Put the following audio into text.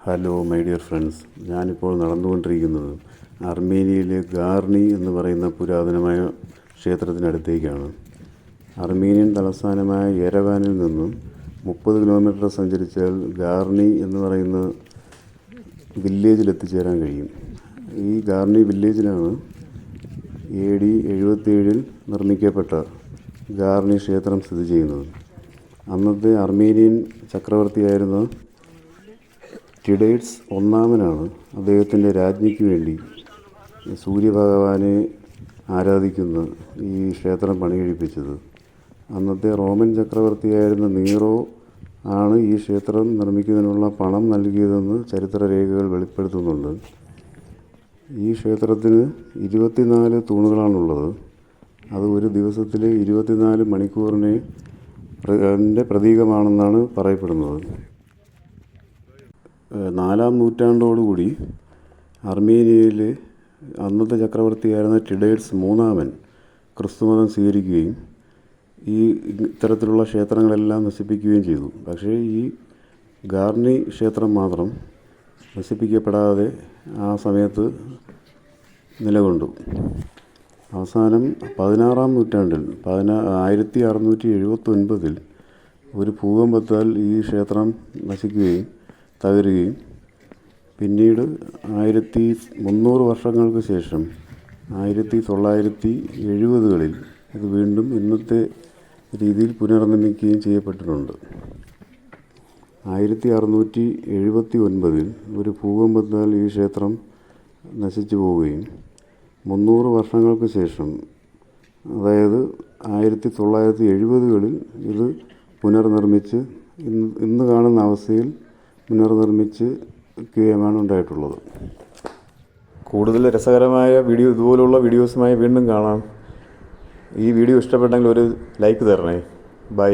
Hello my dear friends, ഞാനിപ്പോൾ നടന്നുകൊണ്ടിരിക്കുന്നത് അർമേനിയയിലെ ഗാർണി എന്ന് പറയുന്ന പുരാതനമായ ക്ഷേത്രത്തിനടുത്തേക്കാണ്. അർമേനിയൻ തലസ്ഥാനമായ യെരവാനിൽ നിന്നും 30 കിലോമീറ്റർ സഞ്ചരിച്ചാൽ ഗാർണി എന്ന് പറയുന്ന വില്ലേജിൽ എത്തിച്ചേരാൻ കഴിയും. ഈ ഗാർണി വില്ലേജിലാണ് AD 77 നിർമ്മിക്കപ്പെട്ട ഗാർണി ക്ഷേത്രം സ്ഥിതി ചെയ്യുന്നത്. അന്നത്തെ അർമേനിയൻ ചക്രവർത്തിയായിരുന്ന ടിഡേറ്റ്സ് ഒന്നാമനാണ് അദ്ദേഹത്തിൻ്റെ രാജ്ഞിക്ക് വേണ്ടി സൂര്യഭഗവാനെ ആരാധിക്കുന്ന ഈ ക്ഷേത്രം പണികഴിപ്പിച്ചത്. അന്നത്തെ റോമൻ ചക്രവർത്തിയായിരുന്ന നീറോ ആണ് ഈ ക്ഷേത്രം നിർമ്മിക്കുന്നതിനുള്ള പണം നൽകിയതെന്ന് ചരിത്രരേഖകൾ വെളിപ്പെടുത്തുന്നുണ്ട്. ഈ ക്ഷേത്രത്തിന് 24 തൂണുകളാണുള്ളത്. അത് ഒരു ദിവസത്തിലെ 24 മണിക്കൂറിനെ പ്രതീകമാണെന്നാണ് പറയപ്പെടുന്നത്. 4-ാം നൂറ്റാണ്ടോടുകൂടി അർമേനിയയിലെ അന്നത്തെ ചക്രവർത്തിയായിരുന്ന ടിഡേറ്റ്സ് മൂന്നാമൻ ക്രിസ്തുമതം സ്വീകരിക്കുകയും ഇത്തരത്തിലുള്ള ക്ഷേത്രങ്ങളെല്ലാം നശിപ്പിക്കുകയും ചെയ്തു. പക്ഷേ ഈ ഗാർണി ക്ഷേത്രം മാത്രം നശിപ്പിക്കപ്പെടാതെ ആ സമയത്ത് നിലകൊണ്ടു. അവസാനം 16-ാം നൂറ്റാണ്ടിൽ 1679 ഒരു ഭൂകമ്പത്താൽ ഈ ക്ഷേത്രം നശിക്കുകയും തകരുകയും പിന്നീട് 1300 വർഷങ്ങൾക്ക് ശേഷം 1970-കളിൽ ഇത് വീണ്ടും ഇന്നത്തെ രീതിയിൽ പുനർനിർമ്മിക്കുകയും ചെയ്യപ്പെട്ടിട്ടുണ്ട്. 1679 ഒരു ഭൂകമ്പത്താൽ ഈ ക്ഷേത്രം നശിച്ചു പോവുകയും 300 വർഷങ്ങൾക്ക് ശേഷം, അതായത് 1970-കളിൽ ഇത് പുനർനിർമ്മിച്ച് ഇന്ന് കാണുന്ന അവസ്ഥയിൽ പുനർനിർമ്മിക്കുകയാണ് ഉണ്ടായിട്ടുള്ളത്. കൂടുതൽ രസകരമായ ഇതുപോലുള്ള വീഡിയോസുമായി വീണ്ടും കാണാം. ഈ വീഡിയോ ഇഷ്ടപ്പെട്ടെങ്കിൽ ഒരു ലൈക്ക് തരണേ. ബൈ.